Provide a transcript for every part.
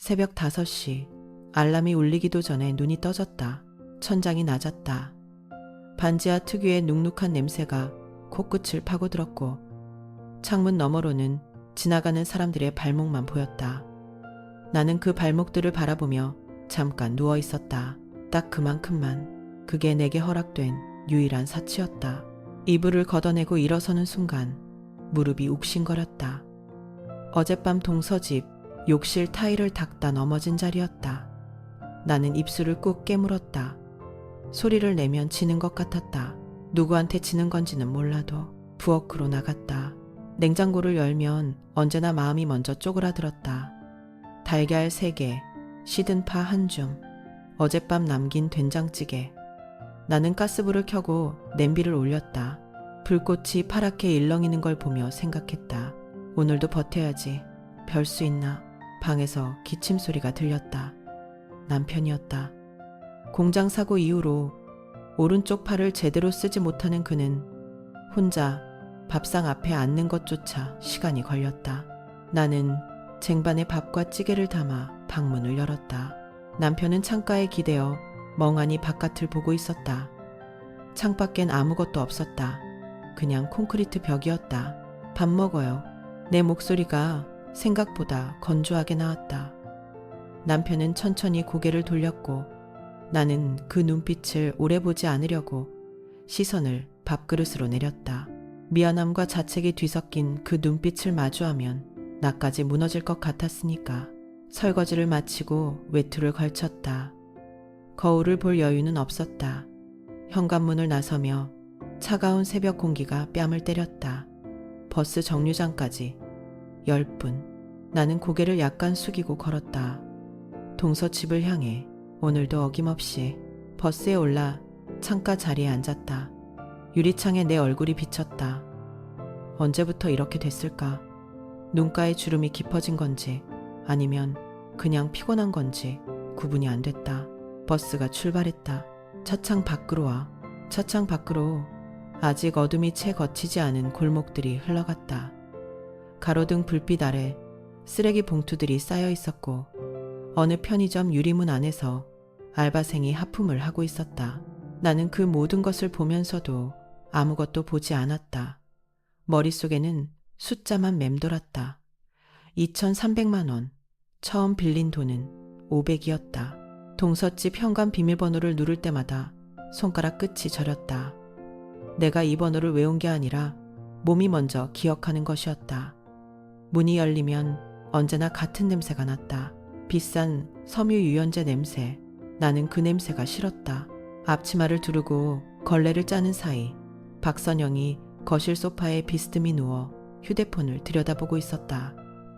새벽 5시. 알람이 울리기도 전에 눈이 떠졌다. 천장이 낮았다. 반지하 특유의 눅눅한 냄새가 코끝을 파고들었고 창문 너머로는 지나가는 사람들의 발목만 보였다. 나는 그 발목들을 바라보며 잠깐 누워 있었다. 딱 그만큼만. 그게 내게 허락된 유일한 사치였다. 이불을 걷어내고 일어서는 순간 무릎이 욱신거렸다. 어젯밤 동서집 욕실 타일을 닦다 넘어진 자리였다. 나는 입술을 꾹 깨물었다. 소리를 내면 지는 것 같았다. 누구한테 지는 건지는 몰라도 부엌으로 나갔다. 냉장고를 열면 언제나 마음이 먼저 쪼그라들었다. 달걀 3개, 시든 파 1줌, 어젯밤 남긴 된장찌개. 나는 가스불을 켜고 냄비를 올렸다. 불꽃이 파랗게 일렁이는 걸 보며 생각했다. 오늘도 버텨야지. 별 수 있나. 방에서 기침 소리가 들렸다. 남편이었다. 공장 사고 이후로 오른쪽 팔을 제대로 쓰지 못하는 그는 혼자 밥상 앞에 앉는 것조차 시간이 걸렸다. 나는 쟁반에 밥과 찌개를 담아 방문을 열었다. 남편은 창가에 기대어 멍하니 바깥을 보고 있었다. 창밖엔 아무것도 없었다. 그냥 콘크리트 벽이었다. 밥 먹어요. 내 목소리가 생각보다 건조하게 나왔다. 남편은 천천히 고개를 돌렸고 나는 그 눈빛을 오래 보지 않으려고 시선을 밥그릇으로 내렸다. 미안함과 자책이 뒤섞인 그 눈빛을 마주하면 나까지 무너질 것 같았으니까 설거지를 마치고 외투를 걸쳤다. 거울을 볼 여유는 없었다. 현관문을 나서며 차가운 새벽 공기가 뺨을 때렸다. 버스 정류장까지 10분. 나는 고개를 약간 숙이고 걸었다. 동서집을 향해 오늘도 어김없이 버스에 올라 창가 자리에 앉았다. 유리창에 내 얼굴이 비쳤다. 언제부터 이렇게 됐을까? 눈가에 주름이 깊어진 건지 아니면 그냥 피곤한 건지 구분이 안 됐다. 버스가 출발했다. 차창 밖으로 와. 차창 밖으로 아직 어둠이 채 걷히지 않은 골목들이 흘러갔다. 가로등 불빛 아래 쓰레기 봉투들이 쌓여 있었고 어느 편의점 유리문 안에서 알바생이 하품을 하고 있었다. 나는 그 모든 것을 보면서도 아무것도 보지 않았다. 머릿속에는 숫자만 맴돌았다. 2,300만 원. 처음 빌린 돈은 500이었다. 동서집 현관 비밀번호를 누를 때마다 손가락 끝이 저렸다. 내가 이 번호를 외운 게 아니라 몸이 먼저 기억하는 것이었다. 문이 열리면 언제나 같은 냄새가 났다. 비싼 섬유 유연제 냄새. 나는 그 냄새가 싫었다. 앞치마를 두르고 걸레를 짜는 사이 박선영이 거실 소파에 비스듬히 누워 휴대폰을 들여다보고 있었다.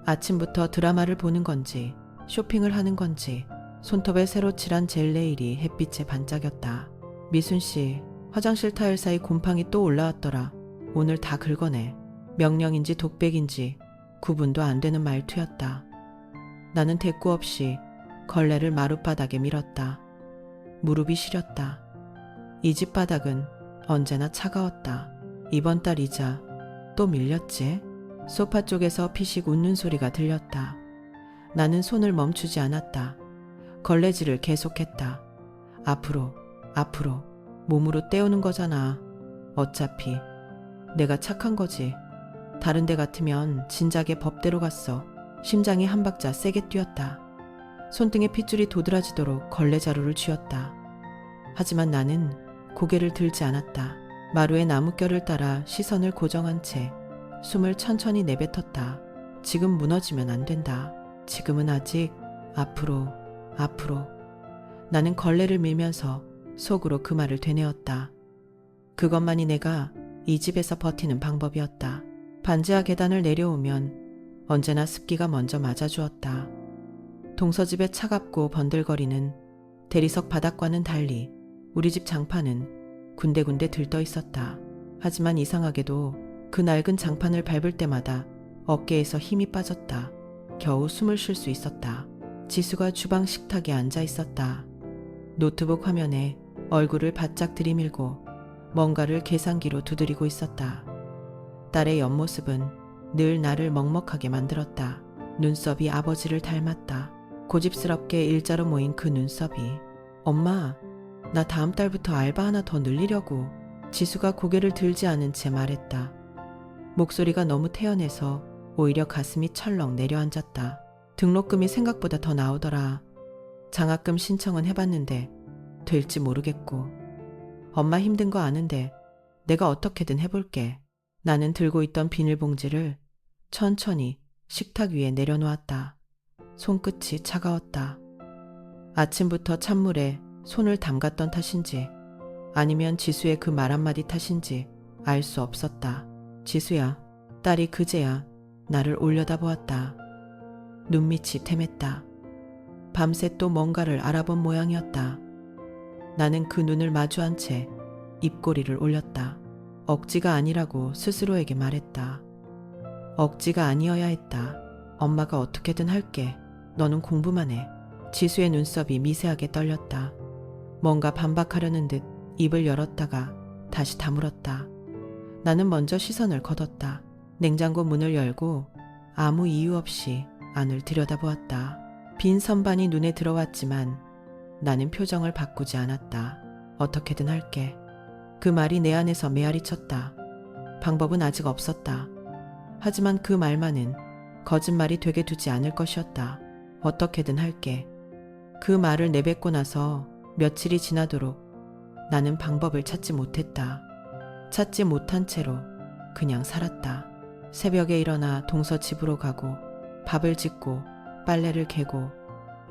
아침부터 드라마를 보는 건지 쇼핑을 하는 건지 손톱에 새로 칠한 젤 네일이 햇빛에 반짝였다. 미순 씨, 화장실 타일 사이 곰팡이 또 올라왔더라. 오늘 다 긁어내. 명령인지 독백인지 구분도 안 되는 말투였다. 나는 대꾸 없이 걸레를 마룻바닥에 밀었다. 무릎이 시렸다. 이 집 바닥은 언제나 차가웠다. 이번 달 이자 또 밀렸지? 소파 쪽에서 피식 웃는 소리가 들렸다. 나는 손을 멈추지 않았다. 걸레질을 계속했다. 앞으로, 앞으로. 몸으로 때우는 거잖아. 어차피 내가 착한 거지. 다른 데 같으면 진작에 법대로 갔어. 심장이 한 박자 세게 뛰었다. 손등에 핏줄이 도드라지도록 걸레자루를 쥐었다. 하지만 나는 고개를 들지 않았다. 마루의 나뭇결을 따라 시선을 고정한 채 숨을 천천히 내뱉었다. 지금 무너지면 안 된다. 지금은 아직 앞으로, 앞으로. 나는 걸레를 밀면서 속으로 그 말을 되뇌었다. 그것만이 내가 이 집에서 버티는 방법이었다. 반지하 계단을 내려오면 언제나 습기가 먼저 맞아주었다. 동서집의 차갑고 번들거리는 대리석 바닥과는 달리 우리 집 장판은 군데군데 들떠 있었다. 하지만 이상하게도 그 낡은 장판을 밟을 때마다 어깨에서 힘이 빠졌다. 겨우 숨을 쉴 수 있었다. 지수가 주방 식탁에 앉아 있었다. 노트북 화면에 얼굴을 바짝 들이밀고 뭔가를 계산기로 두드리고 있었다. 딸의 옆모습은 늘 나를 먹먹하게 만들었다. 눈썹이 아버지를 닮았다. 고집스럽게 일자로 모인 그 눈썹이. 엄마, 나 다음 달부터 알바 하나 더 늘리려고. 지수가 고개를 들지 않은 채 말했다. 목소리가 너무 태연해서 오히려 가슴이 철렁 내려앉았다. 등록금이 생각보다 더 나오더라. 장학금 신청은 해봤는데 될지 모르겠고. 엄마 힘든 거 아는데 내가 어떻게든 해볼게. 나는 들고 있던 비닐봉지를 천천히 식탁 위에 내려놓았다. 손끝이 차가웠다. 아침부터 찬물에 손을 담갔던 탓인지 아니면 지수의 그 말 한마디 탓인지 알 수 없었다. 지수야, 딸이 그제야 나를 올려다보았다. 눈밑이 템했다. 밤새 또 뭔가를 알아본 모양이었다. 나는 그 눈을 마주한 채 입꼬리를 올렸다. 억지가 아니라고 스스로에게 말했다. 억지가 아니어야 했다. 엄마가 어떻게든 할게. 너는 공부만 해. 지수의 눈썹이 미세하게 떨렸다. 뭔가 반박하려는 듯 입을 열었다가 다시 다물었다. 나는 먼저 시선을 걷었다. 냉장고 문을 열고 아무 이유 없이 안을 들여다보았다. 빈 선반이 눈에 들어왔지만 나는 표정을 바꾸지 않았다. 어떻게든 할게. 그 말이 내 안에서 메아리 쳤다. 방법은 아직 없었다. 하지만 그 말만은 거짓말이 되게 두지 않을 것이었다. 어떻게든 할게. 그 말을 내뱉고 나서 며칠이 지나도록 나는 방법을 찾지 못했다. 찾지 못한 채로 그냥 살았다. 새벽에 일어나 동서 집으로 가고 밥을 짓고 빨래를 개고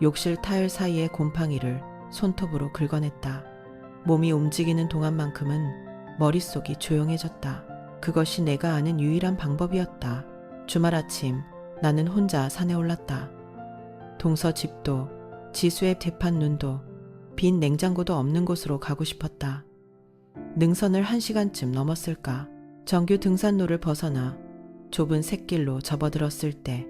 욕실 타일 사이의 곰팡이를 손톱으로 긁어냈다. 몸이 움직이는 동안만큼은 머릿속이 조용해졌다. 그것이 내가 아는 유일한 방법이었다. 주말 아침 나는 혼자 산에 올랐다. 동서 집도 지수의 대판 눈도 빈 냉장고도 없는 곳으로 가고 싶었다. 능선을 1시간쯤 넘었을까. 정규 등산로를 벗어나 좁은 샛길로 접어들었을 때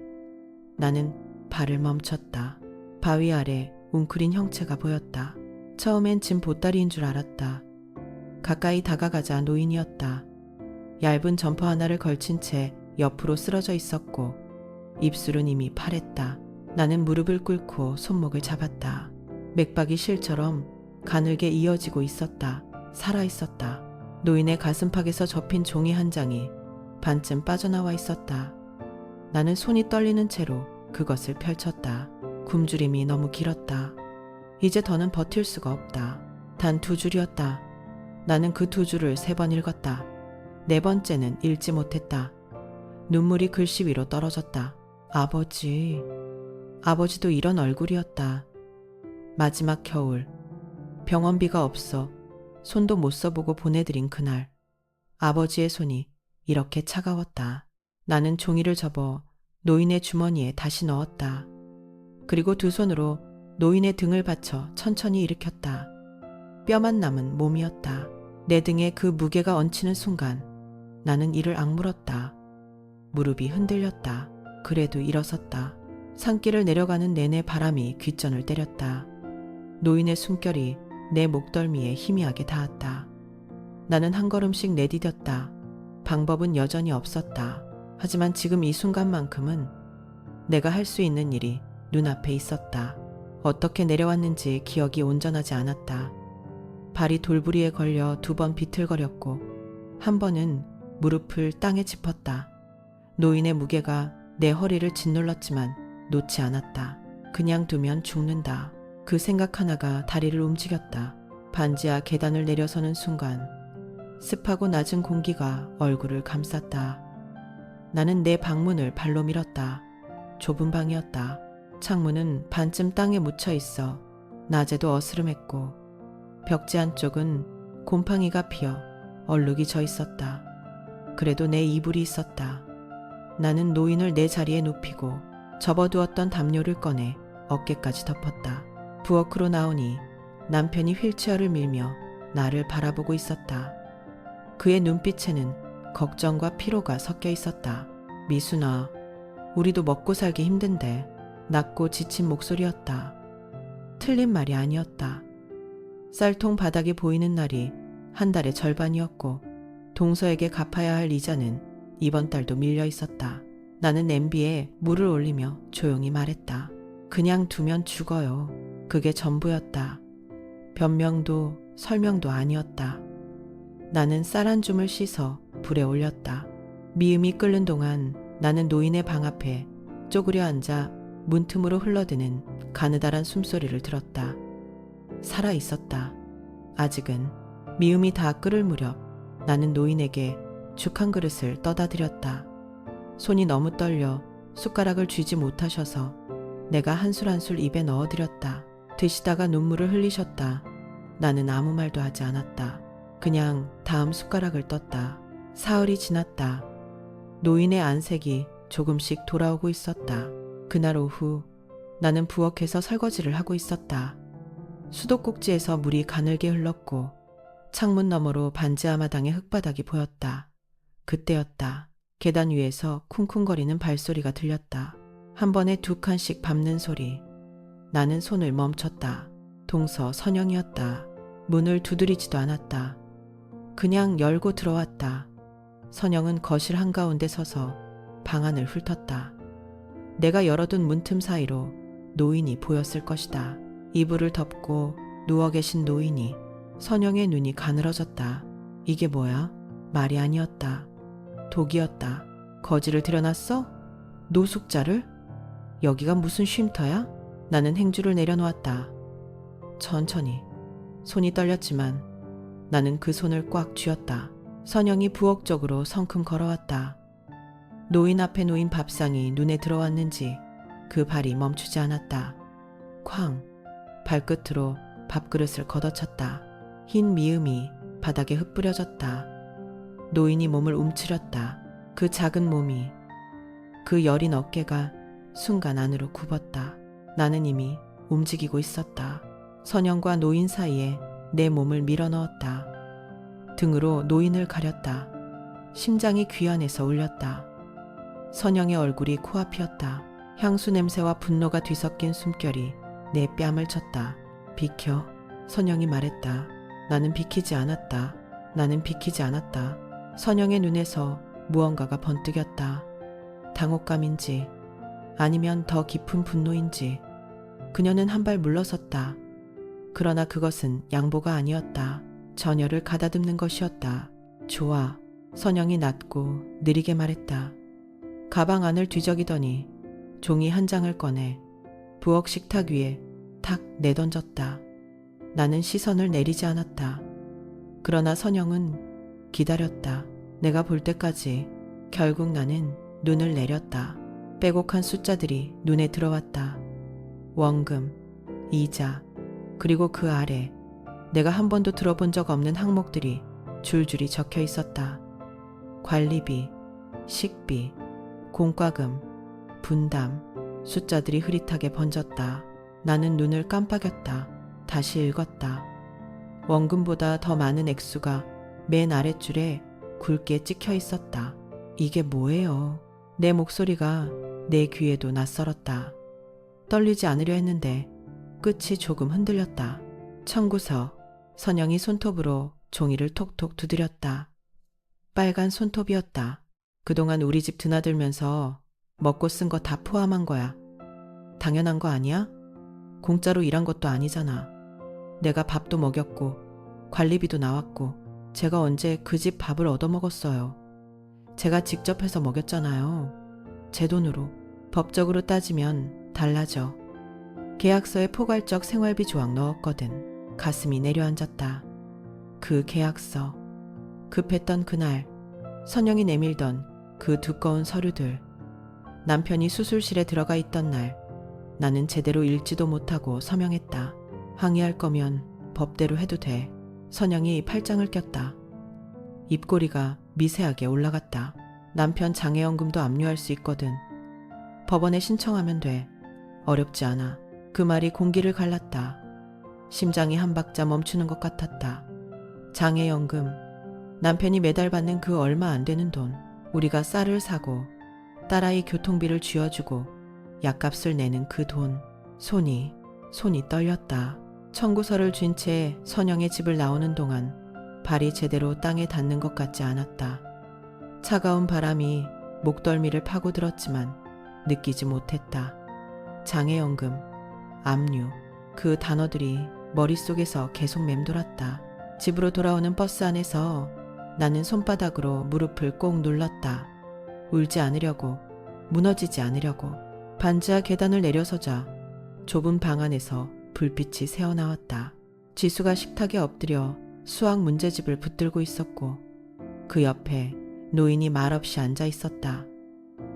나는 발을 멈췄다. 바위 아래 웅크린 형체가 보였다. 처음엔 짐 보따리인 줄 알았다. 가까이 다가가자 노인이었다. 얇은 점퍼 하나를 걸친 채 옆으로 쓰러져 있었고 입술은 이미 파랬다. 나는 무릎을 꿇고 손목을 잡았다. 맥박이 실처럼 가늘게 이어지고 있었다. 살아있었다. 노인의 가슴팍에서 접힌 종이 한 장이 반쯤 빠져나와 있었다. 나는 손이 떨리는 채로 그것을 펼쳤다. 굶주림이 너무 길었다. 이제 더는 버틸 수가 없다. 단 2줄이었다. 나는 그 2줄을 3번 읽었다. 4번째는 읽지 못했다. 눈물이 글씨 위로 떨어졌다. 아버지. 아버지도 이런 얼굴이었다. 마지막 겨울. 병원비가 없어 손도 못 써보고 보내드린 그날. 아버지의 손이 이렇게 차가웠다. 나는 종이를 접어 노인의 주머니에 다시 넣었다. 그리고 2 손으로 노인의 등을 받쳐 천천히 일으켰다. 뼈만 남은 몸이었다. 내 등에 그 무게가 얹히는 순간 나는 이를 악물었다. 무릎이 흔들렸다. 그래도 일어섰다. 산길을 내려가는 내내 바람이 귓전을 때렸다. 노인의 숨결이 내 목덜미에 희미하게 닿았다. 나는 한 걸음씩 내디뎠다. 방법은 여전히 없었다. 하지만 지금 이 순간만큼은 내가 할 수 있는 일이 눈앞에 있었다. 어떻게 내려왔는지 기억이 온전하지 않았다. 발이 돌부리에 걸려 2번 비틀거렸고 한 번은 무릎을 땅에 짚었다. 노인의 무게가 내 허리를 짓눌렀지만 놓지 않았다. 그냥 두면 죽는다. 그 생각 하나가 다리를 움직였다. 반지하 계단을 내려서는 순간 습하고 낮은 공기가 얼굴을 감쌌다. 나는 내 방문을 발로 밀었다. 좁은 방이었다. 창문은 반쯤 땅에 묻혀 있어 낮에도 어스름했고 벽지 한쪽은 곰팡이가 피어 얼룩이 져 있었다. 그래도 내 이불이 있었다. 나는 노인을 내 자리에 눕히고 접어두었던 담요를 꺼내 어깨까지 덮었다. 부엌으로 나오니 남편이 휠체어를 밀며 나를 바라보고 있었다. 그의 눈빛에는 걱정과 피로가 섞여 있었다. 미순아, 우리도 먹고 살기 힘든데. 낮고 지친 목소리였다. 틀린 말이 아니었다. 쌀통 바닥이 보이는 날이 한 달의 절반이었고 동서에게 갚아야 할 이자는 이번 달도 밀려 있었다. 나는 냄비에 물을 올리며 조용히 말했다. 그냥 두면 죽어요. 그게 전부였다. 변명도 설명도 아니었다. 나는 쌀 한 줌을 씻어 불에 올렸다. 미음이 끓는 동안 나는 노인의 방 앞에 쪼그려 앉아 문틈으로 흘러드는 가느다란 숨소리를 들었다. 살아 있었다. 아직은. 미음이 다 끓을 무렵 나는 노인에게 죽 한 그릇을 떠다 드렸다. 손이 너무 떨려 숟가락을 쥐지 못하셔서 내가 한 술 한 술 입에 넣어드렸다. 드시다가 눈물을 흘리셨다. 나는 아무 말도 하지 않았다. 그냥 다음 숟가락을 떴다. 사흘이 지났다. 노인의 안색이 조금씩 돌아오고 있었다. 그날 오후 나는 부엌에서 설거지를 하고 있었다. 수도꼭지에서 물이 가늘게 흘렀고 창문 너머로 반지 앞마당의 흙바닥이 보였다. 그때였다. 계단 위에서 쿵쿵거리는 발소리가 들렸다. 한 번에 두 칸씩 밟는 소리. 나는 손을 멈췄다. 동서 선영이었다. 문을 두드리지도 않았다. 그냥 열고 들어왔다. 선영은 거실 한가운데 서서 방안을 훑었다. 내가 열어둔 문틈 사이로 노인이 보였을 것이다. 이불을 덮고 누워 계신 노인이. 선영의 눈이 가늘어졌다. 이게 뭐야? 말이 아니었다. 독이었다. 거지를 들여놨어? 노숙자를? 여기가 무슨 쉼터야? 나는 행주를 내려놓았다. 천천히. 손이 떨렸지만 나는 그 손을 꽉 쥐었다. 선영이 부엌 쪽으로 성큼 걸어왔다. 노인 앞에 놓인 밥상이 눈에 들어왔는지 그 발이 멈추지 않았다. 쾅! 발끝으로 밥그릇을 걷어찼다. 흰 미음이 바닥에 흩뿌려졌다. 노인이 몸을 움츠렸다. 그 작은 몸이, 그 여린 어깨가 순간 안으로 굽었다. 나는 이미 움직이고 있었다. 선영과 노인 사이에 내 몸을 밀어넣었다. 등으로 노인을 가렸다. 심장이 귀 안에서 울렸다. 선영의 얼굴이 코앞이었다. 향수 냄새와 분노가 뒤섞인 숨결이 내 뺨을 쳤다. 비켜. 선영이 말했다. 나는 비키지 않았다. 나는 비키지 않았다. 선영의 눈에서 무언가가 번뜩였다. 당혹감인지 아니면 더 깊은 분노인지. 그녀는 한 발 물러섰다. 그러나 그것은 양보가 아니었다. 전열을 가다듬는 것이었다. 좋아. 선영이 낮고 느리게 말했다. 가방 안을 뒤적이더니 종이 한 장을 꺼내 부엌 식탁 위에 탁 내던졌다. 나는 시선을 내리지 않았다. 그러나 선영은 기다렸다. 내가 볼 때까지. 결국 나는 눈을 내렸다. 빼곡한 숫자들이 눈에 들어왔다. 원금, 이자, 그리고 그 아래 내가 한 번도 들어본 적 없는 항목들이 줄줄이 적혀 있었다. 관리비, 식비, 공과금, 분담. 숫자들이 흐릿하게 번졌다. 나는 눈을 깜빡였다. 다시 읽었다. 원금보다 더 많은 액수가 맨 아랫줄에 굵게 찍혀 있었다. 이게 뭐예요? 내 목소리가 내 귀에도 낯설었다. 떨리지 않으려 했는데 끝이 조금 흔들렸다. 청구서. 선영이 손톱으로 종이를 톡톡 두드렸다. 빨간 손톱이었다. 그동안 우리 집 드나들면서 먹고 쓴 거 다 포함한 거야. 당연한 거 아니야? 공짜로 일한 것도 아니잖아. 내가 밥도 먹였고 관리비도 나왔고 제가 언제 그 집 밥을 얻어먹었어요. 제가 직접 해서 먹였잖아요. 제 돈으로. 법적으로 따지면 달라져. 계약서에 포괄적 생활비 조항 넣었거든. 가슴이 내려앉았다. 그 계약서. 급했던 그날 선영이 내밀던 그 두꺼운 서류들. 남편이 수술실에 들어가 있던 날 나는 제대로 읽지도 못하고 서명했다. 항의할 거면 법대로 해도 돼. 선영이 팔짱을 꼈다. 입꼬리가 미세하게 올라갔다. 남편 장애연금도 압류할 수 있거든. 법원에 신청하면 돼. 어렵지 않아. 그 말이 공기를 갈랐다. 심장이 한 박자 멈추는 것 같았다. 장애연금. 남편이 매달 받는 그 얼마 안 되는 돈. 우리가 쌀을 사고 딸아이 교통비를 쥐어주고 약값을 내는 그 돈. 손이 떨렸다. 청구서를 쥔 채 선영의 집을 나오는 동안 발이 제대로 땅에 닿는 것 같지 않았다. 차가운 바람이 목덜미를 파고들었지만 느끼지 못했다. 장애연금, 압류, 그 단어들이 머릿속에서 계속 맴돌았다. 집으로 돌아오는 버스 안에서 나는 손바닥으로 무릎을 꼭 눌렀다. 울지 않으려고, 무너지지 않으려고. 반지하 계단을 내려서자 좁은 방 안에서 불빛이 새어나왔다. 지수가 식탁에 엎드려 수학 문제집을 붙들고 있었고 그 옆에 노인이 말없이 앉아 있었다.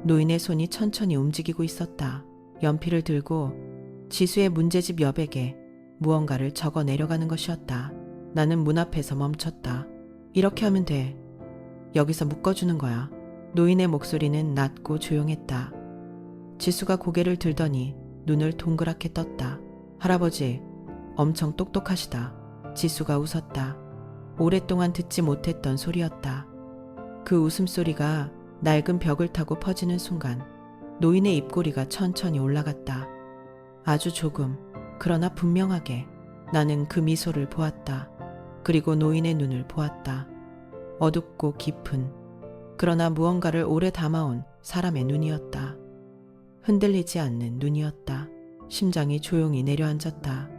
노인의 손이 천천히 움직이고 있었다. 연필을 들고 지수의 문제집 여백에 무언가를 적어 내려가는 것이었다. 나는 문 앞에서 멈췄다. 이렇게 하면 돼. 여기서 묶어주는 거야. 노인의 목소리는 낮고 조용했다. 지수가 고개를 들더니 눈을 동그랗게 떴다. 할아버지, 엄청 똑똑하시다. 지수가 웃었다. 오랫동안 듣지 못했던 소리였다. 그 웃음소리가 낡은 벽을 타고 퍼지는 순간 노인의 입꼬리가 천천히 올라갔다. 아주 조금, 그러나 분명하게 나는 그 미소를 보았다. 그리고 노인의 눈을 보았다. 어둡고 깊은, 그러나 무언가를 오래 담아온 사람의 눈이었다. 흔들리지 않는 눈이었다. 심장이 조용히 내려앉았다.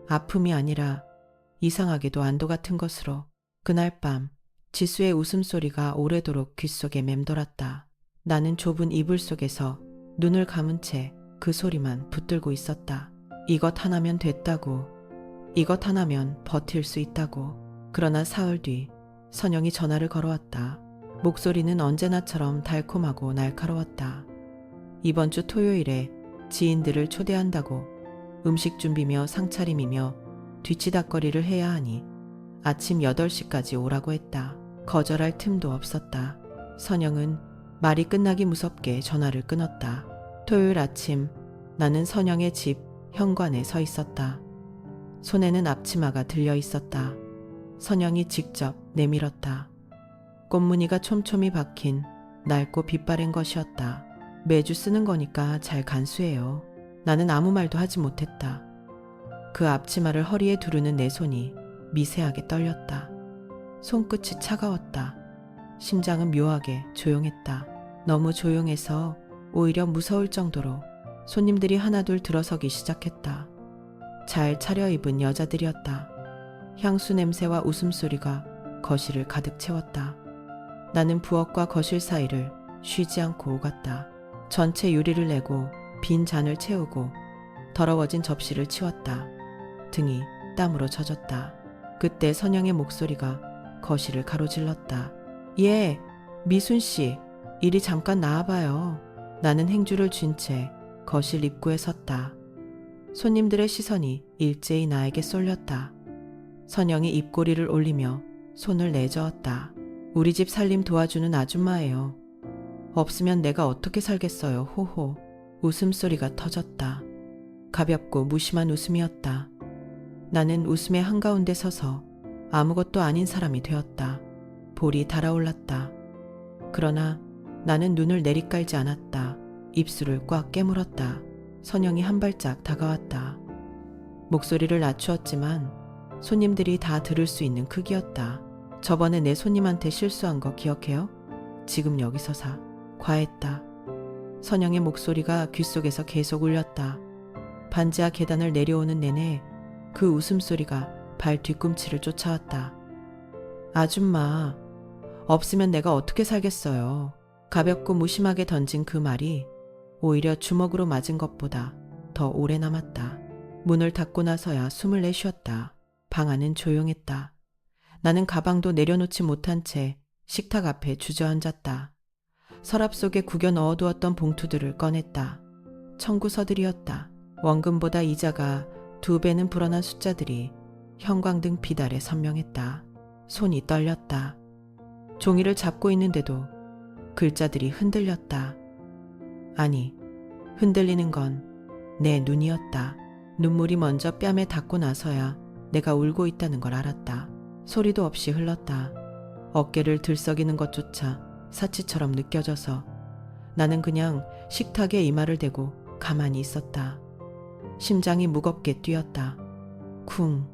아픔이 아니라 이상하게도 안도 같은 것으로 그날 밤 지수의 웃음소리가 오래도록 귓속에 맴돌았다. 나는 좁은 이불 속에서 눈을 감은 채 그 소리만 붙들고 있었다. 이것 하나면 됐다고. 이것 하나면 버틸 수 있다고. 그러나 사흘 뒤 선영이 전화를 걸어왔다. 목소리는 언제나처럼 달콤하고 날카로웠다. 이번 주 토요일에 지인들을 초대한다고. 음식 준비며 상차림이며 뒤치다꺼리를 해야 하니 아침 8시까지 오라고 했다. 거절할 틈도 없었다. 선영은 말이 끝나기 무섭게 전화를 끊었다. 토요일 아침 나는 선영의 집 현관에 서 있었다. 손에는 앞치마가 들려 있었다. 선영이 직접 내밀었다. 꽃무늬가 촘촘히 박힌 낡고 빛바랜 것이었다. 매주 쓰는 거니까 잘 간수해요. 나는 아무 말도 하지 못했다. 그 앞치마를 허리에 두르는 내 손이 미세하게 떨렸다. 손끝이 차가웠다. 심장은 묘하게 조용했다. 너무 조용해서 오히려 무서울 정도로 손님들이 하나둘 들어서기 시작했다. 잘 차려입은 여자들이었다. 향수 냄새와 웃음소리가 거실을 가득 채웠다. 나는 부엌과 거실 사이를 쉬지 않고 오갔다. 전체 유리를 내고 빈 잔을 채우고 더러워진 접시를 치웠다. 등이 땀으로 젖었다. 그때 선영의 목소리가 거실을 가로질렀다. 예, 미순씨, 이리 잠깐 나와봐요. 나는 행주를 쥔 채 거실 입구에 섰다. 손님들의 시선이 일제히 나에게 쏠렸다. 선영이 입꼬리를 올리며 손을 내저었다. 우리 집 살림 도와주는 아줌마예요. 없으면 내가 어떻게 살겠어요, 호호. 웃음소리가 터졌다. 가볍고 무심한 웃음이었다. 나는 웃음의 한가운데 서서 아무것도 아닌 사람이 되었다. 볼이 달아올랐다. 그러나 나는 눈을 내리깔지 않았다. 입술을 꽉 깨물었다. 선영이 한 발짝 다가왔다. 목소리를 낮추었지만 손님들이 다 들을 수 있는 크기였다. 저번에 내 손님한테 실수한 거 기억해요? 지금 여기 서사. 과했다. 선영의 목소리가 귓속에서 계속 울렸다. 반지하 계단을 내려오는 내내 그 웃음소리가 발 뒤꿈치를 쫓아왔다. 아줌마, 없으면 내가 어떻게 살겠어요. 가볍고 무심하게 던진 그 말이 오히려 주먹으로 맞은 것보다 더 오래 남았다. 문을 닫고 나서야 숨을 내쉬었다. 방 안은 조용했다. 나는 가방도 내려놓지 못한 채 식탁 앞에 주저앉았다. 서랍 속에 구겨 넣어두었던 봉투들을 꺼냈다. 청구서들이었다. 원금보다 이자가 2배는 불어난 숫자들이 형광등 빛 아래 선명했다. 손이 떨렸다. 종이를 잡고 있는데도 글자들이 흔들렸다. 아니, 흔들리는 건 내 눈이었다. 눈물이 먼저 뺨에 닿고 나서야 내가 울고 있다는 걸 알았다. 소리도 없이 흘렀다. 어깨를 들썩이는 것조차 사치처럼 느껴져서 나는 그냥 식탁에 이마를 대고 가만히 있었다. 심장이 무겁게 뛰었다. 쿵,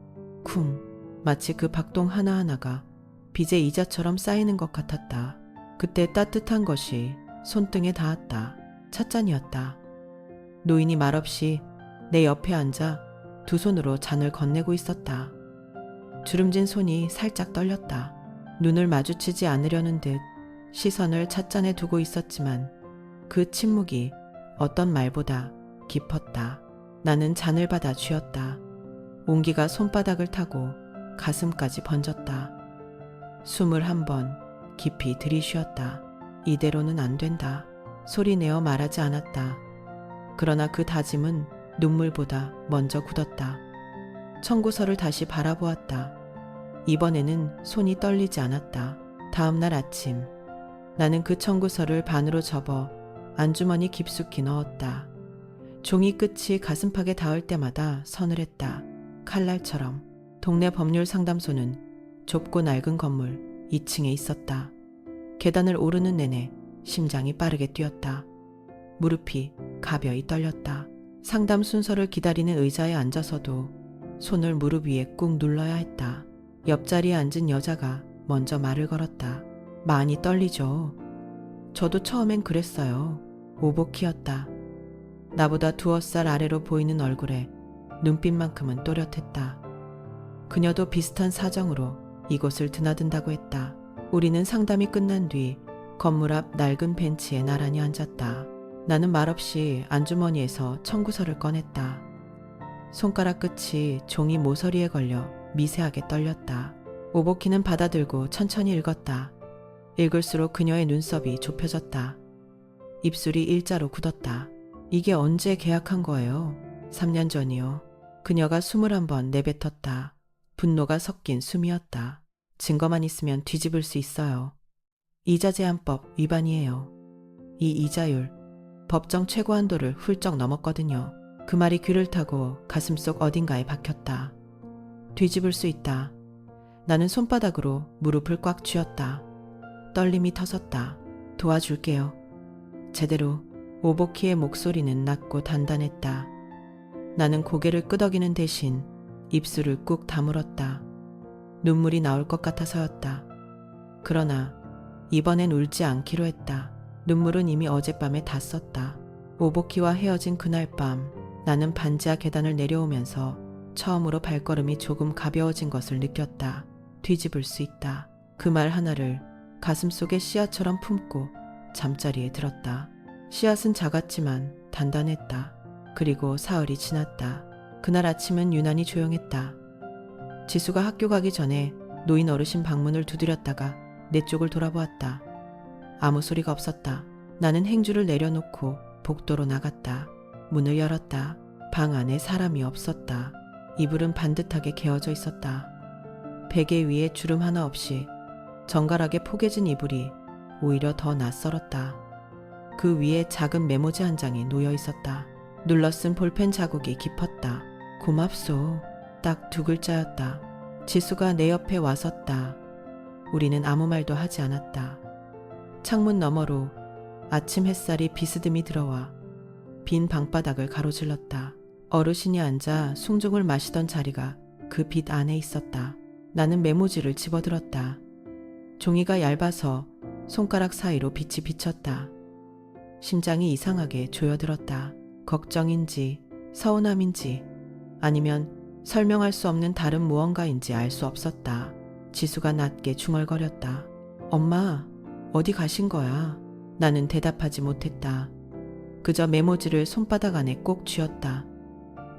쿵. 마치 그 박동 하나하나가 빚의 이자처럼 쌓이는 것 같았다. 그때 따뜻한 것이 손등에 닿았다. 찻잔이었다. 노인이 말없이 내 옆에 앉아 두 손으로 잔을 건네고 있었다. 주름진 손이 살짝 떨렸다. 눈을 마주치지 않으려는 듯 시선을 찻잔에 두고 있었지만 그 침묵이 어떤 말보다 깊었다. 나는 잔을 받아 쥐었다. 온기가 손바닥을 타고 가슴까지 번졌다. 숨을 한 번 깊이 들이쉬었다. 이대로는 안 된다. 소리내어 말하지 않았다. 그러나 그 다짐은 눈물보다 먼저 굳었다. 청구서를 다시 바라보았다. 이번에는 손이 떨리지 않았다. 다음 날 아침 나는 그 청구서를 반으로 접어 안주머니 깊숙이 넣었다. 종이 끝이 가슴팍에 닿을 때마다 서늘했다. 칼날처럼. 동네 법률 상담소는 좁고 낡은 건물 2층에 있었다. 계단을 오르는 내내 심장이 빠르게 뛰었다. 무릎이 가벼이 떨렸다. 상담 순서를 기다리는 의자에 앉아서도 손을 무릎 위에 꾹 눌러야 했다. 옆자리에 앉은 여자가 먼저 말을 걸었다. 많이 떨리죠? 저도 처음엔 그랬어요. 오복희였다. 나보다 2살 아래로 보이는 얼굴에 눈빛만큼은 또렷했다. 그녀도 비슷한 사정으로 이곳을 드나든다고 했다. 우리는 상담이 끝난 뒤 건물 앞 낡은 벤치에 나란히 앉았다. 나는 말없이 안주머니에서 청구서를 꺼냈다. 손가락 끝이 종이 모서리에 걸려 미세하게 떨렸다. 오복희는 받아들고 천천히 읽었다. 읽을수록 그녀의 눈썹이 좁혀졌다. 입술이 일자로 굳었다. 이게 언제 계약한 거예요? 3년 전이요. 그녀가 숨을 한번 내뱉었다. 분노가 섞인 숨이었다. 증거만 있으면 뒤집을 수 있어요. 이자 제한법 위반이에요. 이 이자율 법정 최고 한도를 훌쩍 넘었거든요. 그 말이 귀를 타고 가슴속 어딘가에 박혔다. 뒤집을 수 있다. 나는 손바닥으로 무릎을 꽉 쥐었다. 떨림이 터졌다. 도와줄게요. 제대로. 오복희의 목소리는 낮고 단단했다. 나는 고개를 끄덕이는 대신 입술을 꾹 다물었다. 눈물이 나올 것 같아서였다. 그러나 이번엔 울지 않기로 했다. 눈물은 이미 어젯밤에 다 썼다. 오복희와 헤어진 그날 밤 나는 반지하 계단을 내려오면서 처음으로 발걸음이 조금 가벼워진 것을 느꼈다. 뒤집을 수 있다. 그 말 하나를 가슴속에 씨앗처럼 품고 잠자리에 들었다. 씨앗은 작았지만 단단했다. 그리고 사흘이 지났다. 그날 아침은 유난히 조용했다. 지수가 학교 가기 전에 노인 어르신 방문을 두드렸다가 내 쪽을 돌아보았다. 아무 소리가 없었다. 나는 행주를 내려놓고 복도로 나갔다. 문을 열었다. 방 안에 사람이 없었다. 이불은 반듯하게 개어져 있었다. 베개 위에 주름 하나 없이 정갈하게 포개진 이불이 오히려 더 낯설었다. 그 위에 작은 메모지 한 장이 놓여 있었다. 눌러쓴 볼펜 자국이 깊었다. 고맙소. 딱 2글자였다. 지수가 내 옆에 와섰다. 우리는 아무 말도 하지 않았다. 창문 너머로 아침 햇살이 비스듬히 들어와 빈 방바닥을 가로질렀다. 어르신이 앉아 숭늉을 마시던 자리가 그 빛 안에 있었다. 나는 메모지를 집어들었다. 종이가 얇아서 손가락 사이로 빛이 비쳤다. 심장이 이상하게 조여들었다. 걱정인지 서운함인지 아니면 설명할 수 없는 다른 무언가인지 알 수 없었다. 지수가 낮게 중얼거렸다. 엄마, 어디 가신 거야? 나는 대답하지 못했다. 그저 메모지를 손바닥 안에 꼭 쥐었다.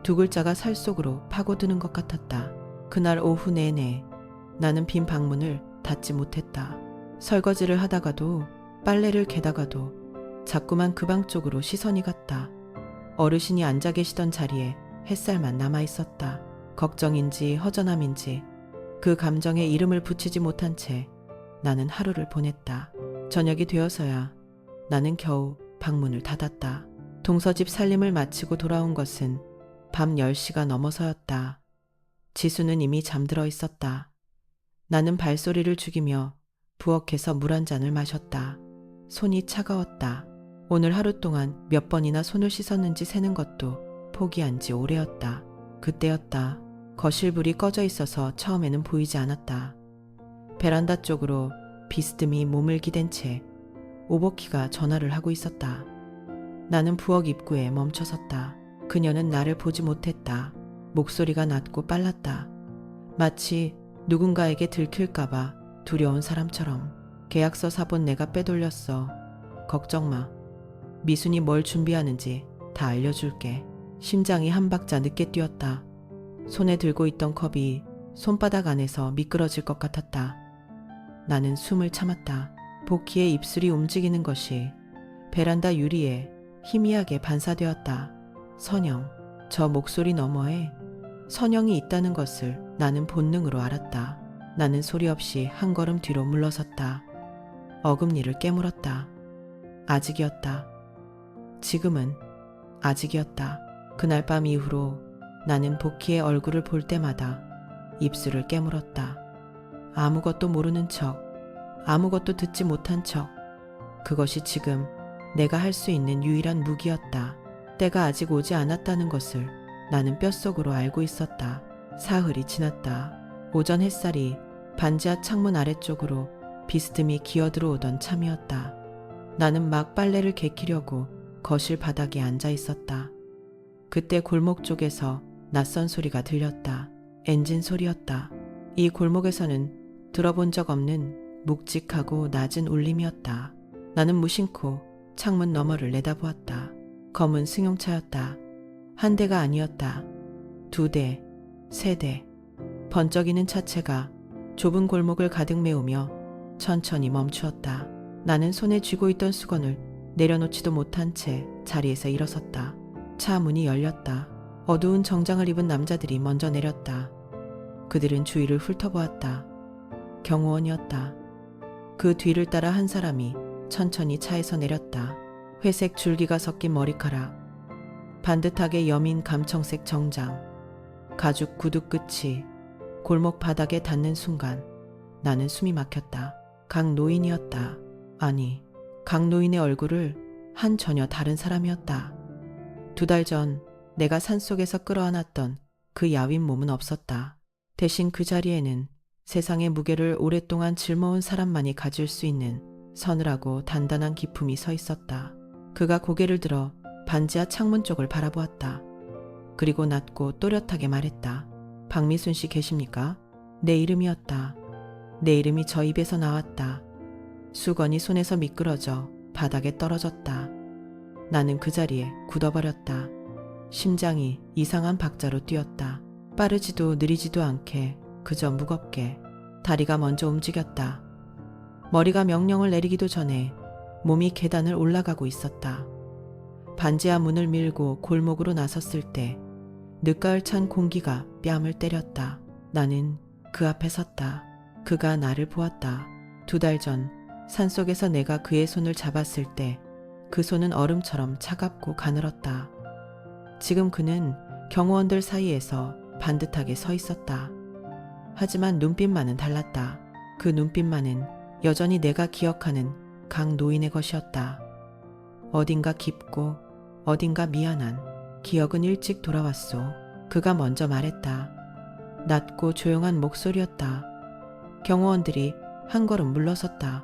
2글자가 살 속으로 파고드는 것 같았다. 그날 오후 내내 나는 빈 방문을 닫지 못했다. 설거지를 하다가도 빨래를 개다가도 자꾸만 그 방 쪽으로 시선이 갔다. 어르신이 앉아 계시던 자리에 햇살만 남아 있었다. 걱정인지 허전함인지 그 감정에 이름을 붙이지 못한 채 나는 하루를 보냈다. 저녁이 되어서야 나는 겨우 방문을 닫았다. 동서집 살림을 마치고 돌아온 것은 밤 10시가 넘어서였다. 지수는 이미 잠들어 있었다. 나는 발소리를 죽이며 부엌에서 물 한 잔을 마셨다. 손이 차가웠다. 오늘 하루 동안 몇 번이나 손을 씻었는지 세는 것도 포기한 지 오래였다. 그때였다. 거실 불이 꺼져 있어서 처음에는 보이지 않았다. 베란다 쪽으로 비스듬히 몸을 기댄 채 오복희가 전화를 하고 있었다. 나는 부엌 입구에 멈춰섰다. 그녀는 나를 보지 못했다. 목소리가 낮고 빨랐다. 마치 누군가에게 들킬까봐 두려운 사람처럼. 계약서 사본 내가 빼돌렸어. 걱정 마. 미순이 뭘 준비하는지 다 알려줄게. 심장이 한 박자 늦게 뛰었다. 손에 들고 있던 컵이 손바닥 안에서 미끄러질 것 같았다. 나는 숨을 참았다. 복희의 입술이 움직이는 것이 베란다 유리에 희미하게 반사되었다. 선영, 저 목소리 너머에 선영이 있다는 것을 나는 본능으로 알았다. 나는 소리 없이 한 걸음 뒤로 물러섰다. 어금니를 깨물었다. 아직이었다. 지금은 아직이었다. 그날 밤 이후로 나는 복희의 얼굴을 볼 때마다 입술을 깨물었다. 아무것도 모르는 척, 아무것도 듣지 못한 척. 그것이 지금 내가 할 수 있는 유일한 무기였다. 때가 아직 오지 않았다는 것을 나는 뼛속으로 알고 있었다. 사흘이 지났다. 오전 햇살이 반지하 창문 아래쪽으로 비스듬히 기어들어오던 참이었다. 나는 막 빨래를 개키려고 거실 바닥에 앉아 있었다. 그때 골목 쪽에서 낯선 소리가 들렸다. 엔진 소리였다. 이 골목에서는 들어본 적 없는 묵직하고 낮은 울림이었다. 나는 무심코 창문 너머를 내다보았다. 검은 승용차였다. 한 대가 아니었다. 2대, 3대. 번쩍이는 차체가 좁은 골목을 가득 메우며 천천히 멈추었다. 나는 손에 쥐고 있던 수건을 내려놓지도 못한 채 자리에서 일어섰다. 차 문이 열렸다. 어두운 정장을 입은 남자들이 먼저 내렸다. 그들은 주위를 훑어보았다. 경호원이었다. 그 뒤를 따라 한 사람이 천천히 차에서 내렸다. 회색 줄기가 섞인 머리카락, 반듯하게 여민 감청색 정장, 가죽 구두 끝이 골목 바닥에 닿는 순간 나는 숨이 막혔다. 강 노인이었다. 아니, 강 노인의 얼굴을 한 전혀 다른 사람이었다. 2달 전 내가 산속에서 끌어안았던 그 야윈 몸은 없었다. 대신 그 자리에는 세상의 무게를 오랫동안 짊어온 사람만이 가질 수 있는 서늘하고 단단한 기품이 서 있었다. 그가 고개를 들어 반지하 창문 쪽을 바라보았다. 그리고 낮고 또렷하게 말했다. 박미순 씨 계십니까? 내 이름이었다. 내 이름이 저 입에서 나왔다. 수건이 손에서 미끄러져 바닥에 떨어졌다. 나는 그 자리에 굳어버렸다. 심장이 이상한 박자로 뛰었다. 빠르지도 느리지도 않게 그저 무겁게. 다리가 먼저 움직였다. 머리가 명령을 내리기도 전에 몸이 계단을 올라가고 있었다. 반지하 문을 밀고 골목으로 나섰을 때 늦가을 찬 공기가 뺨을 때렸다. 나는 그 앞에 섰다. 그가 나를 보았다. 2달 전 산속에서 내가 그의 손을 잡았을 때 그 손은 얼음처럼 차갑고 가늘었다. 지금 그는 경호원들 사이에서 반듯하게 서 있었다. 하지만 눈빛만은 달랐다. 그 눈빛만은 여전히 내가 기억하는 강 노인의 것이었다. 어딘가 깊고 어딘가 미안한 기억은 일찍 돌아왔소. 그가 먼저 말했다. 낮고 조용한 목소리였다. 경호원들이 한 걸음 물러섰다.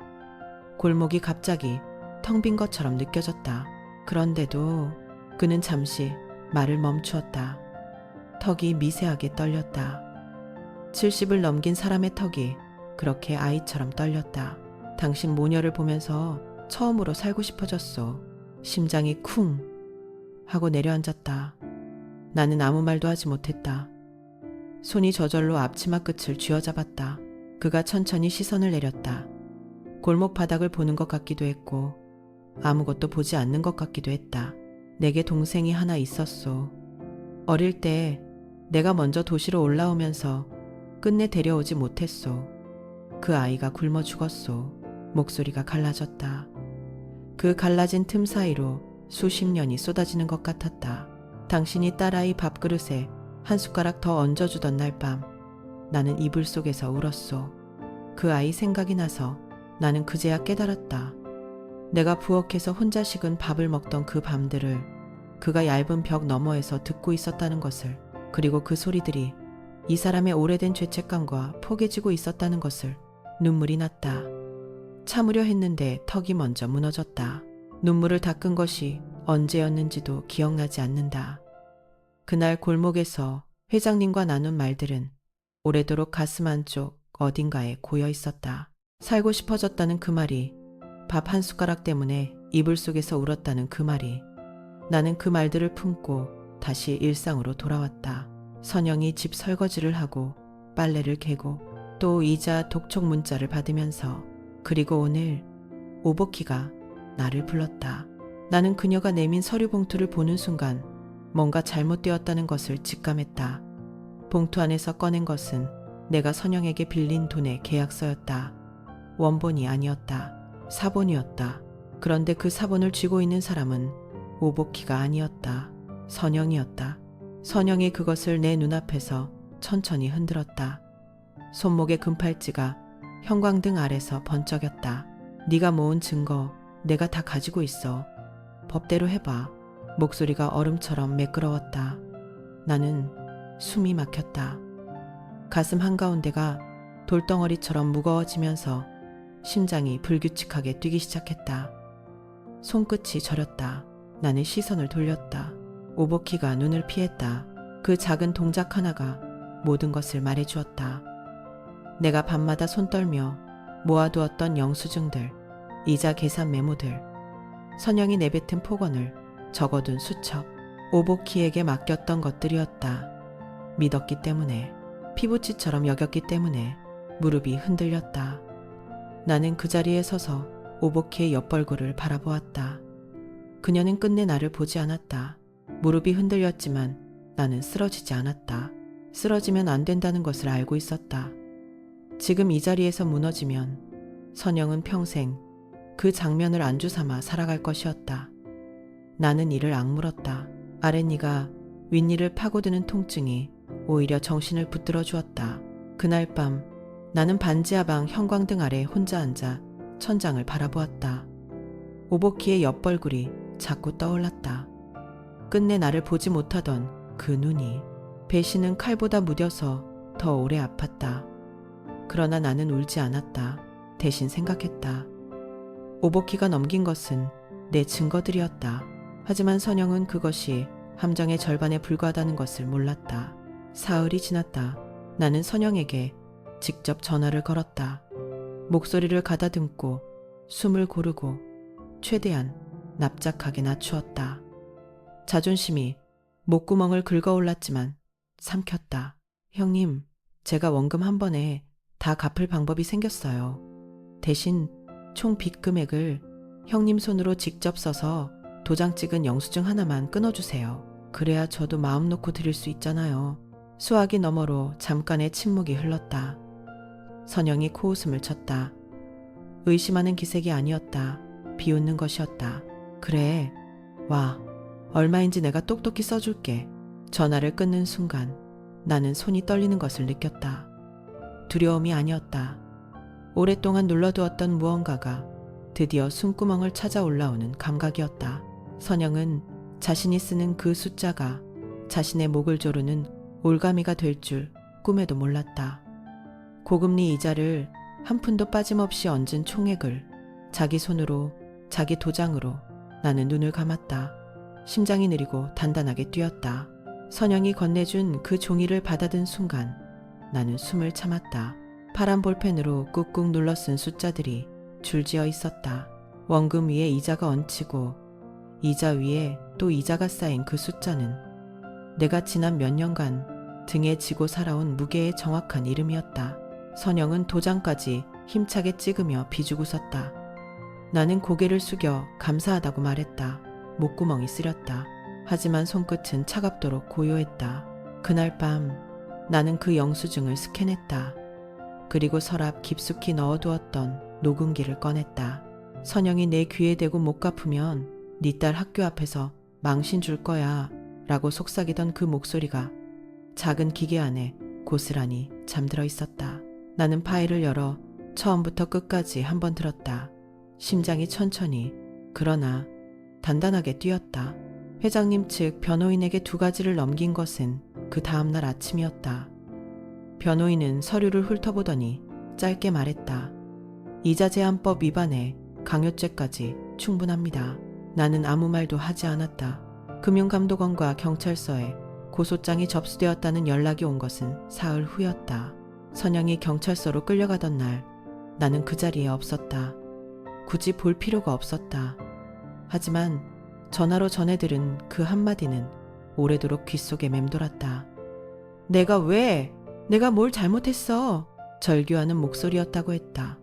골목이 갑자기 텅 빈 것처럼 느껴졌다. 그런데도 그는 잠시 말을 멈추었다. 턱이 미세하게 떨렸다. 70을 넘긴 사람의 턱이 그렇게 아이처럼 떨렸다. 당신 모녀를 보면서 처음으로 살고 싶어졌소. 심장이 쿵 하고 내려앉았다. 나는 아무 말도 하지 못했다. 손이 저절로 앞치마 끝을 쥐어잡았다. 그가 천천히 시선을 내렸다. 골목 바닥을 보는 것 같기도 했고 아무것도 보지 않는 것 같기도 했다. 내게 동생이 하나 있었소. 어릴 때 내가 먼저 도시로 올라오면서 끝내 데려오지 못했소. 그 아이가 굶어 죽었소. 목소리가 갈라졌다. 그 갈라진 틈 사이로 수십 년이 쏟아지는 것 같았다. 당신이 딸아이 밥그릇에 한 숟가락 더 얹어주던 날 밤 나는 이불 속에서 울었소. 그 아이 생각이 나서 나는 그제야 깨달았다. 내가 부엌에서 혼자 식은 밥을 먹던 그 밤들을 그가 얇은 벽 너머에서 듣고 있었다는 것을, 그리고 그 소리들이 이 사람의 오래된 죄책감과 포개지고 있었다는 것을. 눈물이 났다. 참으려 했는데 턱이 먼저 무너졌다. 눈물을 닦은 것이 언제였는지도 기억나지 않는다. 그날 골목에서 회장님과 나눈 말들은 오래도록 가슴 한쪽 어딘가에 고여 있었다. 살고 싶어졌다는 그 말이, 밥 한 숟가락 때문에 이불 속에서 울었다는 그 말이. 나는 그 말들을 품고 다시 일상으로 돌아왔다. 선영이 집 설거지를 하고 빨래를 개고 또 이자 독촉 문자를 받으면서, 그리고 오늘 오복희가 나를 불렀다. 나는 그녀가 내민 서류 봉투를 보는 순간 뭔가 잘못되었다는 것을 직감했다. 봉투 안에서 꺼낸 것은 내가 선영에게 빌린 돈의 계약서였다. 원본이 아니었다. 사본이었다. 그런데 그 사본을 쥐고 있는 사람은 오복희가 아니었다. 선영이었다. 선영이 그것을 내 눈앞에서 천천히 흔들었다. 손목의 금팔찌가 형광등 아래서 번쩍였다. 네가 모은 증거 내가 다 가지고 있어. 법대로 해봐. 목소리가 얼음처럼 매끄러웠다. 나는 숨이 막혔다. 가슴 한가운데가 돌덩어리처럼 무거워지면서 심장이 불규칙하게 뛰기 시작했다. 손끝이 저렸다. 나는 시선을 돌렸다. 오복희가 눈을 피했다. 그 작은 동작 하나가 모든 것을 말해주었다. 내가 밤마다 손 떨며 모아두었던 영수증들, 이자 계산 메모들, 선영이 내뱉은 폭언을 적어둔 수첩, 오복희에게 맡겼던 것들이었다. 믿었기 때문에, 피부치처럼 여겼기 때문에 무릎이 흔들렸다. 나는 그 자리에 서서 오복희의 옆벌구를 바라보았다. 그녀는 끝내 나를 보지 않았다. 무릎이 흔들렸지만 나는 쓰러지지 않았다. 쓰러지면 안 된다는 것을 알고 있었다. 지금 이 자리에서 무너지면 선영은 평생 그 장면을 안주 삼아 살아갈 것이었다. 나는 이를 악물었다. 아랫니가 윗니를 파고드는 통증이 오히려 정신을 붙들어 주었다. 그날 밤 나는 반지하방 형광등 아래 혼자 앉아 천장을 바라보았다. 오복희의 옆벌굴이 자꾸 떠올랐다. 끝내 나를 보지 못하던 그 눈이, 배신은 칼보다 무뎌서 더 오래 아팠다. 그러나 나는 울지 않았다. 대신 생각했다. 오복희가 넘긴 것은 내 증거들이었다. 하지만 선영은 그것이 함정의 절반에 불과하다는 것을 몰랐다. 사흘이 지났다. 나는 선영에게 직접 전화를 걸었다. 목소리를 가다듬고 숨을 고르고 최대한 납작하게 낮추었다. 자존심이 목구멍을 긁어올랐지만 삼켰다. 형님, 제가 원금 한 번에 다 갚을 방법이 생겼어요. 대신 총 빚 금액을 형님 손으로 직접 써서 도장 찍은 영수증 하나만 끊어주세요. 그래야 저도 마음 놓고 드릴 수 있잖아요. 수화기 너머로 잠깐의 침묵이 흘렀다. 선영이 코웃음을 쳤다. 의심하는 기색이 아니었다. 비웃는 것이었다. 그래, 와, 얼마인지 내가 똑똑히 써줄게. 전화를 끊는 순간 나는 손이 떨리는 것을 느꼈다. 두려움이 아니었다. 오랫동안 눌러두었던 무언가가 드디어 숨구멍을 찾아 올라오는 감각이었다. 선영은 자신이 쓰는 그 숫자가 자신의 목을 조르는 올가미가 될 줄 꿈에도 몰랐다. 고금리 이자를 한 푼도 빠짐없이 얹은 총액을 자기 손으로, 자기 도장으로. 나는 눈을 감았다. 심장이 느리고 단단하게 뛰었다. 선영이 건네준 그 종이를 받아든 순간 나는 숨을 참았다. 파란 볼펜으로 꾹꾹 눌러 쓴 숫자들이 줄지어 있었다. 원금 위에 이자가 얹히고 이자 위에 또 이자가 쌓인 그 숫자는 내가 지난 몇 년간 등에 지고 살아온 무게의 정확한 이름이었다. 선영은 도장까지 힘차게 찍으며 비죽 웃었다. 나는 고개를 숙여 감사하다고 말했다. 목구멍이 쓰렸다. 하지만 손끝은 차갑도록 고요했다. 그날 밤 나는 그 영수증을 스캔했다. 그리고 서랍 깊숙이 넣어두었던 녹음기를 꺼냈다. 선영이 내 귀에 대고 못 갚으면 네 딸 학교 앞에서 망신 줄 거야 라고 속삭이던 그 목소리가 작은 기계 안에 고스란히 잠들어 있었다. 나는 파일을 열어 처음부터 끝까지 한번 들었다. 심장이 천천히, 그러나 단단하게 뛰었다. 회장님 측 변호인에게 2가지를 넘긴 것은 그 다음날 아침이었다. 변호인은 서류를 훑어보더니 짧게 말했다. 이자 제한법 위반에 강요죄까지 충분합니다. 나는 아무 말도 하지 않았다. 금융감독원과 경찰서에 고소장이 접수되었다는 연락이 온 것은 사흘 후였다. 선영이 경찰서로 끌려가던 날 나는 그 자리에 없었다. 굳이 볼 필요가 없었다. 하지만 전화로 전해 들은 그 한마디는 오래도록 귓속에 맴돌았다. 내가 왜? 내가 뭘 잘못했어? 절규하는 목소리였다고 했다.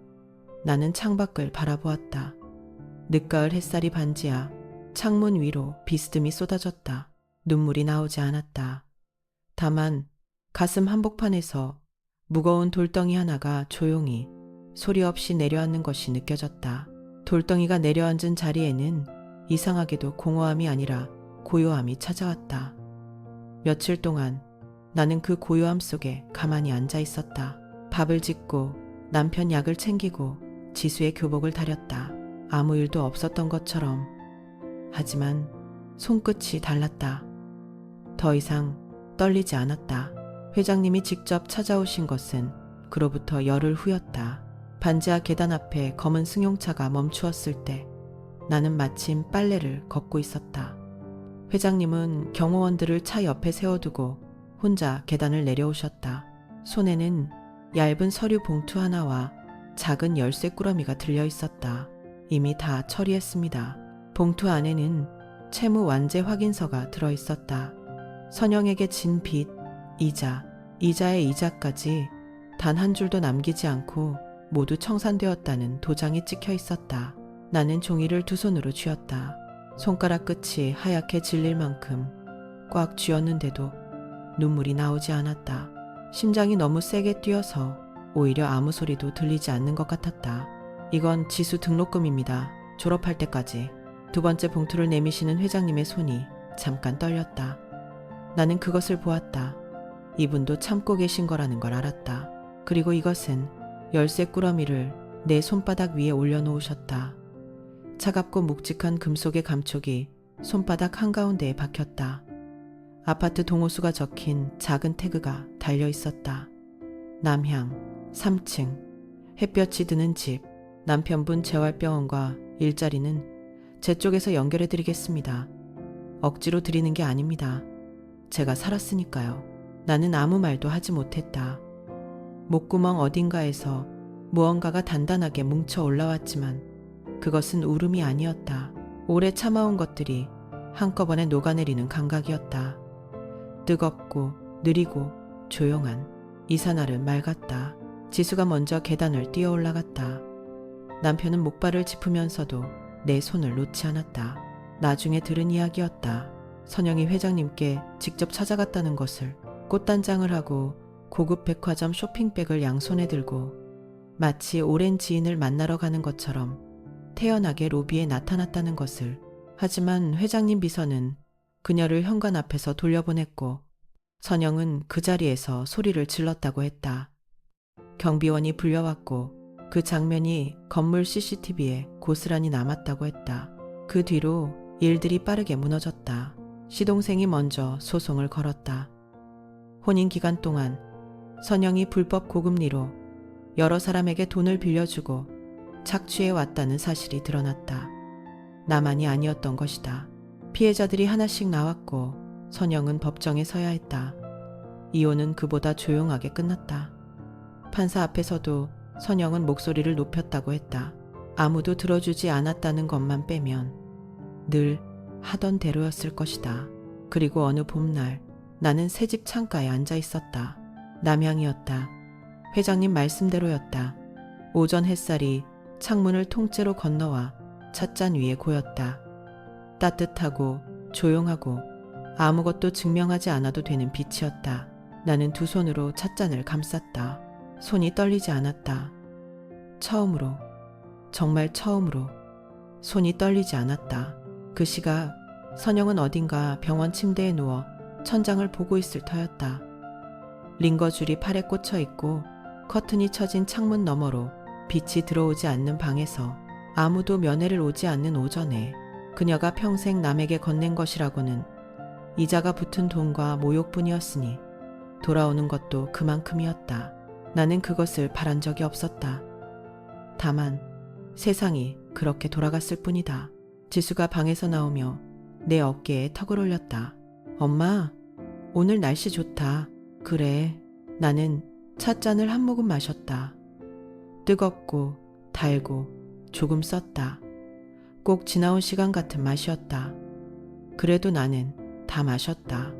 나는 창밖을 바라보았다. 늦가을 햇살이 반지하 창문 위로 비스듬히 쏟아졌다. 눈물이 나오지 않았다. 다만 가슴 한복판에서 무거운 돌덩이 하나가 조용히 소리 없이 내려앉는 것이 느껴졌다. 돌덩이가 내려앉은 자리에는 이상하게도 공허함이 아니라 고요함이 찾아왔다. 며칠 동안 나는 그 고요함 속에 가만히 앉아 있었다. 밥을 짓고 남편 약을 챙기고 지수의 교복을 다렸다. 아무 일도 없었던 것처럼. 하지만 손끝이 달랐다. 더 이상 떨리지 않았다. 회장님이 직접 찾아오신 것은 그로부터 열흘 후였다. 반지하 계단 앞에 검은 승용차가 멈추었을 때 나는 마침 빨래를 걷고 있었다. 회장님은 경호원들을 차 옆에 세워두고 혼자 계단을 내려오셨다. 손에는 얇은 서류 봉투 하나와 작은 열쇠 꾸러미가 들려 있었다. 이미 다 처리했습니다. 봉투 안에는 채무 완제 확인서가 들어 있었다. 선영에게 진 빚, 이자의 이자까지 단 한 줄도 남기지 않고 모두 청산되었다는 도장이 찍혀 있었다. 나는 종이를 두 손으로 쥐었다. 손가락 끝이 하얗게 질릴 만큼 꽉 쥐었는데도 눈물이 나오지 않았다. 심장이 너무 세게 뛰어서 오히려 아무 소리도 들리지 않는 것 같았다. 이건 지수 등록금입니다. 졸업할 때까지. 두 번째 봉투를 내미시는 회장님의 손이 잠깐 떨렸다. 나는 그것을 보았다. 이분도 참고 계신 거라는 걸 알았다. 그리고 이것은 열쇠 꾸러미를 내 손바닥 위에 올려놓으셨다. 차갑고 묵직한 금속의 감촉이 손바닥 한가운데에 박혔다. 아파트 동호수가 적힌 작은 태그가 달려 있었다. 남향 3층 햇볕이 드는 집 남편분 재활병원과 일자리는 제 쪽에서 연결해 드리겠습니다. 억지로 드리는 게 아닙니다. 제가 살았으니까요. 나는 아무 말도 하지 못했다. 목구멍 어딘가에서 무언가가 단단하게 뭉쳐 올라왔지만 그것은 울음이 아니었다. 오래 참아온 것들이 한꺼번에 녹아내리는 감각이었다. 뜨겁고 느리고 조용한 이산화를 맑았다. 지수가 먼저 계단을 뛰어 올라갔다. 남편은 목발을 짚으면서도 내 손을 놓지 않았다. 나중에 들은 이야기였다. 선영이 회장님께 직접 찾아갔다는 것을. 꽃단장을 하고 고급 백화점 쇼핑백을 양손에 들고 마치 오랜 지인을 만나러 가는 것처럼 태연하게 로비에 나타났다는 것을. 하지만 회장님 비서는 그녀를 현관 앞에서 돌려보냈고 선영은 그 자리에서 소리를 질렀다고 했다. 경비원이 불려왔고 그 장면이 건물 CCTV에 고스란히 남았다고 했다. 그 뒤로 일들이 빠르게 무너졌다. 시동생이 먼저 소송을 걸었다. 혼인 기간 동안 선영이 불법 고금리로 여러 사람에게 돈을 빌려주고 착취해 왔다는 사실이 드러났다. 나만이 아니었던 것이다. 피해자들이 하나씩 나왔고 선영은 법정에 서야 했다. 이혼은 그보다 조용하게 끝났다. 판사 앞에서도 선영은 목소리를 높였다고 했다. 아무도 들어주지 않았다는 것만 빼면 늘 하던 대로였을 것이다. 그리고 어느 봄날 나는 새집 창가에 앉아 있었다. 남향이었다. 회장님 말씀대로였다. 오전 햇살이 창문을 통째로 건너와 찻잔 위에 고였다. 따뜻하고 조용하고 아무것도 증명하지 않아도 되는 빛이었다. 나는 두 손으로 찻잔을 감쌌다. 손이 떨리지 않았다. 처음으로, 정말 처음으로 손이 떨리지 않았다. 그 시각 선영은 어딘가 병원 침대에 누워 천장을 보고 있을 터였다. 링거줄이 팔에 꽂혀 있고 커튼이 쳐진 창문 너머로 빛이 들어오지 않는 방에서 아무도 면회를 오지 않는 오전에 그녀가 평생 남에게 건넨 것이라고는 이자가 붙은 돈과 모욕뿐이었으니 돌아오는 것도 그만큼이었다. 나는 그것을 바란 적이 없었다. 다만 세상이 그렇게 돌아갔을 뿐이다. 지수가 방에서 나오며 내 어깨에 턱을 올렸다. 엄마, 오늘 날씨 좋다. 그래. 나는 찻잔을 한 모금 마셨다. 뜨겁고 달고 조금 썼다. 꼭 지나온 시간 같은 맛이었다. 그래도 나는 다 마셨다.